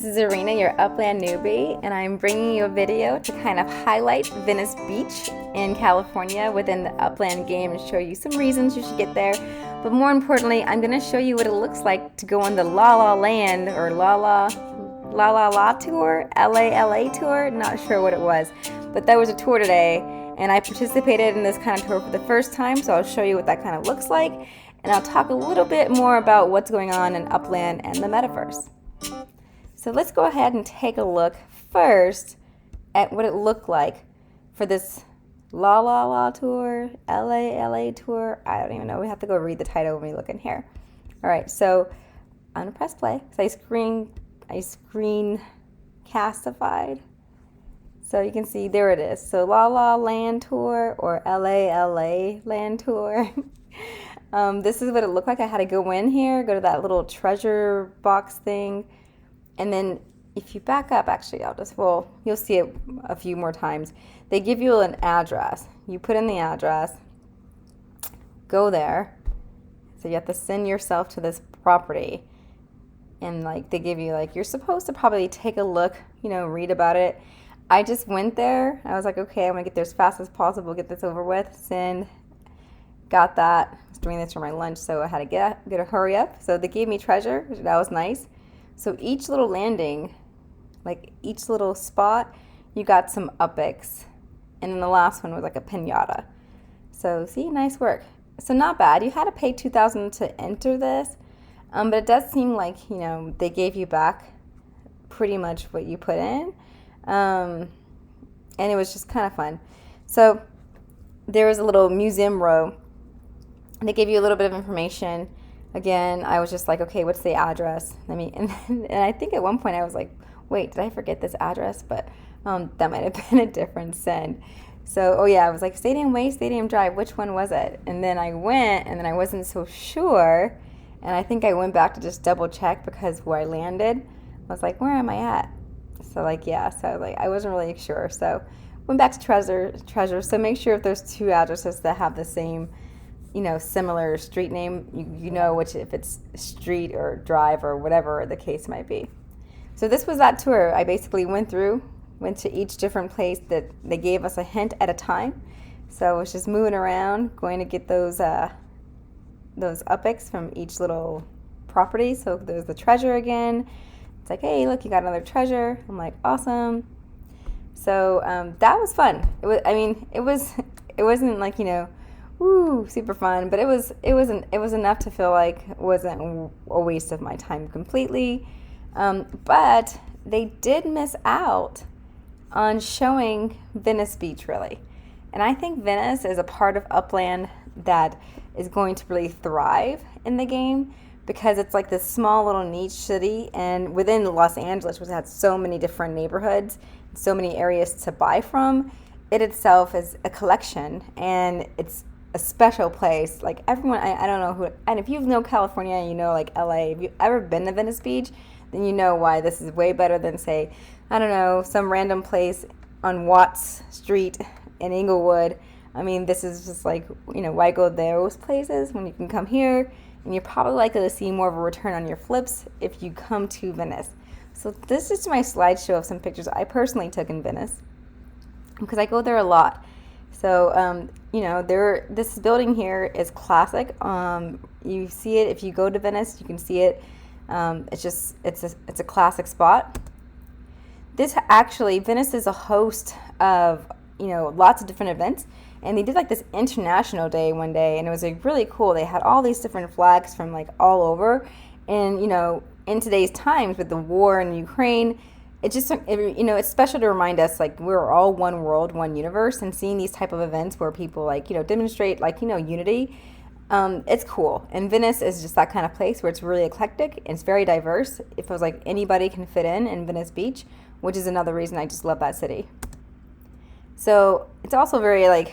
This is Arena, your Upland newbie, and I'm bringing you a video to kind of highlight Venice Beach in California within the Upland game and show you some reasons you should get there. But more importantly, I'm going to show you what it looks like to go on the LALA Land or LALA tour, LALA tour, not sure what it was. But that was a tour today, and I participated in this kind of tour for the first time, so I'll show you what that kind of looks like, and I'll talk a little bit more about what's going on in Upland and the Metaverse. So let's go ahead and take a look first at what it looked like for this LALA tour, LALA tour. I don't even know. We have to go read the title when we look in here. All right, so I'm gonna press play. So I screen castified. So you can see there it is. So LALA Land Tour or LALA Land Tour. This is what it looked like. I had to go in here, go to that little treasure box thing. And then if you back up, actually, you'll see it a few more times. They give you an address. You put in the address, go there. So you have to send yourself to this property. And they give you, you're supposed to probably take a look, read about it. I just went there. I was like, okay, I'm gonna get there as fast as possible, get this over with, send, got that. I was doing this for my lunch, so I had to get a hurry up. So they gave me treasure, that was nice. So each little landing, each little spot, you got some upics. And then the last one was like a piñata. So see, nice work. So not bad. You had to pay $2,000 to enter this. But it does seem like, they gave you back pretty much what you put in. And it was just kind of fun. So there was a little museum row. They gave you a little bit of information. Again, I was just like, okay, what's the address? And I think at one point I was like, wait, did I forget this address? But that might have been a different send. So, I was like, Stadium Way, Stadium Drive, which one was it? And then I went, and then I wasn't so sure. And I think I went back to just double check because where I landed, I was like, where am I at? So I wasn't really sure. So went back to treasure. So make sure if there's two addresses that have the same similar street name, you know which, if it's street or drive or whatever the case might be. So this was that tour. I basically went to each different place that they gave us a hint at a time. So I was just moving around, going to get those upics from each little property. So there's the treasure again. It's like, hey, look, you got another treasure. I'm like, awesome. So that was fun. It wasn't super fun, but it was enough to feel like it wasn't a waste of my time completely. But they did miss out on showing Venice Beach, really. And I think Venice is a part of Upland that is going to really thrive in the game because it's like this small little niche city, and within Los Angeles, which has so many different neighborhoods, so many areas to buy from, it itself is a collection, and it's a special place. Like everyone, I don't know who, and if you know California and LA, if you've ever been to Venice Beach, then you know why this is way better than, say, I don't know, some random place on Watts Street in Inglewood. This is just why go those places when you can come here, and you're probably likely to see more of a return on your flips if you come to Venice. So this is my slideshow of some pictures I personally took in Venice because I go there a lot. So, this building here is classic. You see it if you go to Venice, you can see it. It's a classic spot. Venice is a host of, lots of different events. And they did this international day one day, and it was really cool. They had all these different flags from all over. And, in today's times with the war in Ukraine, it's special to remind us we're all one world, one universe, and seeing these type of events where people demonstrate unity, it's cool. And Venice is just that kind of place where it's really eclectic, it's very diverse. It feels like anybody can fit in Venice Beach, which is another reason I just love that city. So it's also very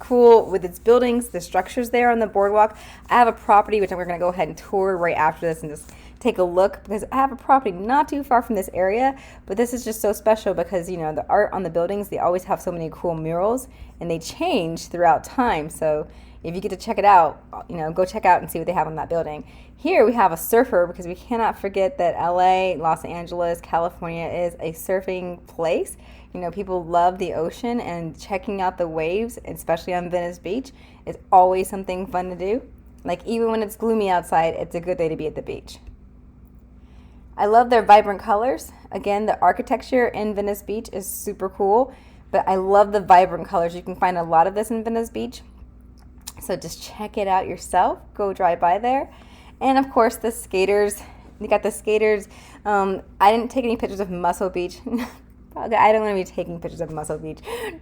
cool with its buildings, the structures there on the boardwalk. I have a property which we're going to go ahead and tour right after this and just take a look, because I have a property not too far from this area, but this is just so special because, you know, the art on the buildings, they always have so many cool murals and they change throughout time. So if you get to check it out, you know, go check out and see what they have on that building. Here we have a surfer, because we cannot forget that LA, Los Angeles, California is a surfing place. You know, people love the ocean, and checking out the waves, especially on Venice Beach, is always something fun to do. Like, even when it's gloomy outside, it's a good day to be at the beach. I love their vibrant colors. Again, the architecture in Venice Beach is super cool, but I love the vibrant colors. You can find a lot of this in Venice Beach. So just check it out yourself. Go drive by there. And of course, the skaters. You got the skaters. I didn't take any pictures of Muscle Beach. I don't want to be taking pictures of Muscle Beach.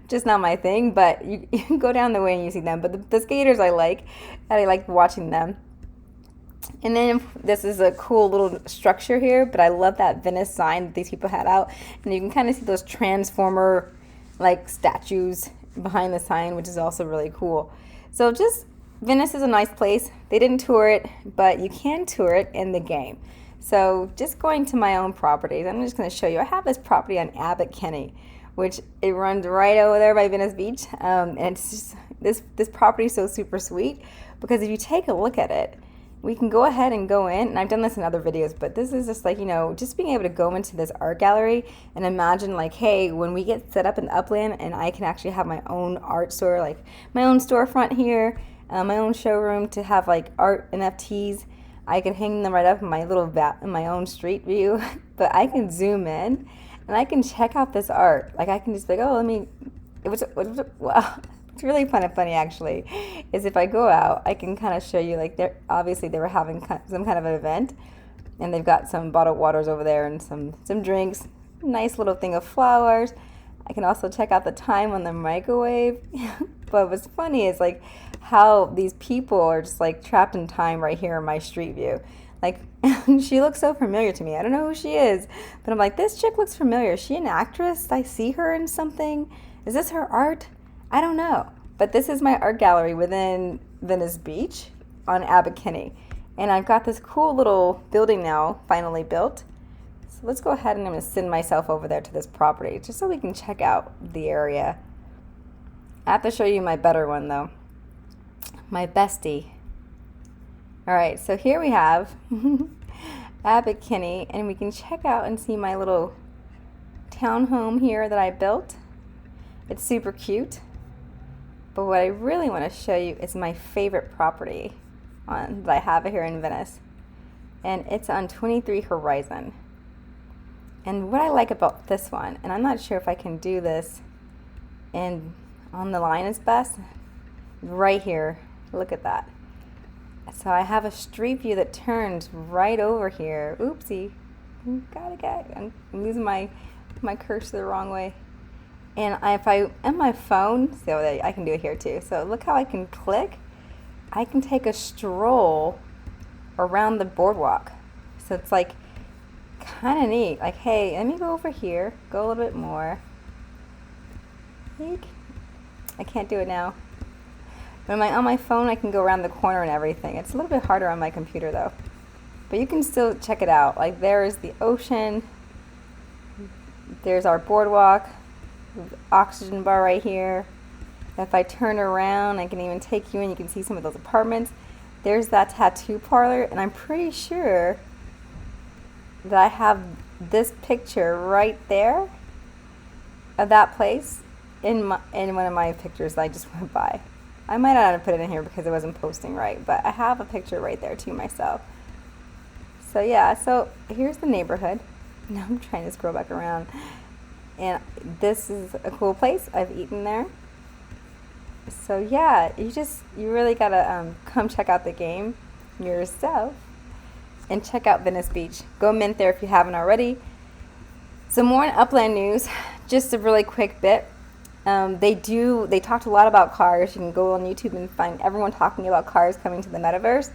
Just not my thing, but you can go down the way and you see them. But the skaters I like watching them. And then this is a cool little structure here, but I love that Venice sign that these people had out. And you can kind of see those transformer like statues behind the sign, which is also really cool. So just, Venice is a nice place. They didn't tour it, but you can tour it in the game. So just going to my own properties, I'm just going to show you. I have this property on Abbot Kinney, which it runs right over there by Venice Beach. And it's just, this property is so super sweet, because if you take a look at it, we can go ahead and go in, and I've done this in other videos, but this is just like, you know, just being able to go into this art gallery and imagine like, hey, when we get set up in Upland and I can actually have my own art store, like my own storefront here, my own showroom to have like art NFTs, I can hang them right up in my little in my own street view, but I can zoom in and I can check out this art. Like I can just be like, oh, let me, wow. It's really fun and funny actually, is if I go out, I can kind of show you, like, obviously they were having some kind of an event, and they've got some bottled waters over there and some drinks, nice little thing of flowers. I can also check out the time on the microwave. But what's funny is like how these people are just like trapped in time right here in my street view. Like, she looks so familiar to me. I don't know who she is, but I'm like, this chick looks familiar. Is she an actress? I see her in something. Is this her art? I don't know, but this is my art gallery within Venice Beach on Abbot Kinney. And I've got this cool little building now finally built. So let's go ahead and I'm going to send myself over there to this property just so we can check out the area. I have to show you my better one though, my bestie. All right, so here we have Abbot Kinney, and we can check out and see my little townhome here that I built. It's super cute. But what I really want to show you is my favorite property that I have here in Venice. And it's on 23 Horizon. And what I like about this one, and I'm not sure if I can do this and on the line is best, right here, look at that. So I have a street view that turns right over here. Oopsie, I'm losing my cursor the wrong way. And if I, on my phone, so I can do it here too. So look how I can click. I can take a stroll around the boardwalk. So it's like kind of neat. Like, hey, let me go over here, go a little bit more. I can't do it now. But on my phone, I can go around the corner and everything. It's a little bit harder on my computer though. But you can still check it out. Like, there is the ocean. There's our boardwalk. Oxygen bar right here. If I turn around, I can even take you in. You can see some of those apartments. There's that tattoo parlor, and I'm pretty sure that I have this picture right there of that place in one of my pictures that I just went by. I might not have put it in here because it wasn't posting right, but I have a picture right there too myself. So yeah, so here's the neighborhood. Now I'm trying to scroll back around. And this is a cool place. I've eaten there. So yeah, you really gotta come check out the game yourself and check out Venice Beach. Go mint there if you haven't already. Some more in Upland news, just a really quick bit. They talked a lot about cars. You can go on YouTube and find everyone talking about cars coming to the Metaverse.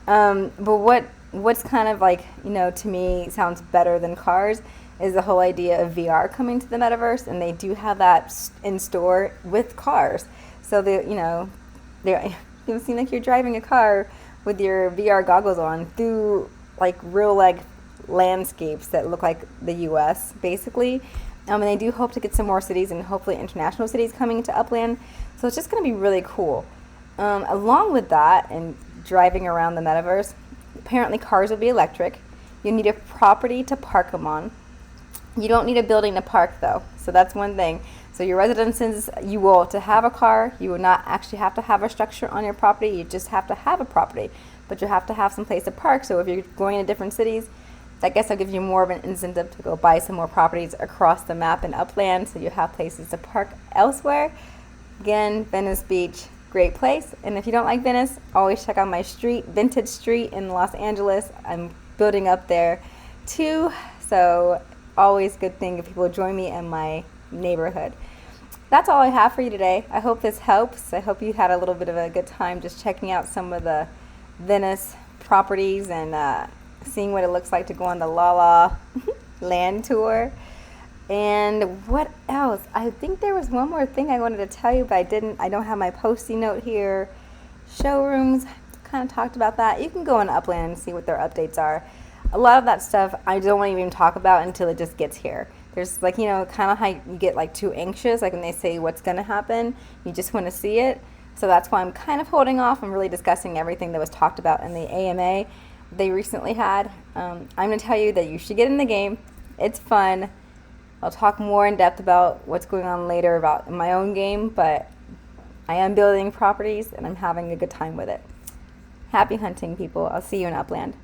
But what's kind of like, you know, to me sounds better than cars is the whole idea of VR coming to the Metaverse, and they do have that in store with cars. So you seem like you're driving a car with your VR goggles on through like real like landscapes that look like the US basically. And they do hope to get some more cities and hopefully international cities coming to Upland. So it's just going to be really cool. Along with that and driving around the metaverse, apparently cars will be electric. You need a property to park them on. You don't need a building to park though. So that's one thing. So your residences, you will, to have a car, you will not actually have to have a structure on your property. You just have to have a property. But you have to have some place to park. So if you're going to different cities, I guess I'll give you more of an incentive to go buy some more properties across the map in Upland so you have places to park elsewhere. Again, Venice Beach, great place. And if you don't like Venice, always check out my street, Vintage Street in Los Angeles. I'm building up there too. So always good thing if people join me in my neighborhood. That's all I have for you today. I hope this helps. I hope you had a little bit of a good time just checking out some of the Venice properties and seeing what it looks like to go on the LALA land tour. And what else? I think there was one more thing I wanted to tell you, but I don't have my Post-it note here. Showrooms, kind of talked about that. You can go on Upland and see what their updates are. A lot of that stuff I don't want to even talk about until it just gets here. There's like, kind of how you get like too anxious, like when they say what's going to happen, you just want to see it. So that's why I'm kind of holding off. I'm really discussing everything that was talked about in the AMA they recently had. I'm going to tell you that you should get in the game. It's fun. I'll talk more in depth about what's going on later about my own game, but I am building properties and I'm having a good time with it. Happy hunting, people. I'll see you in Upland.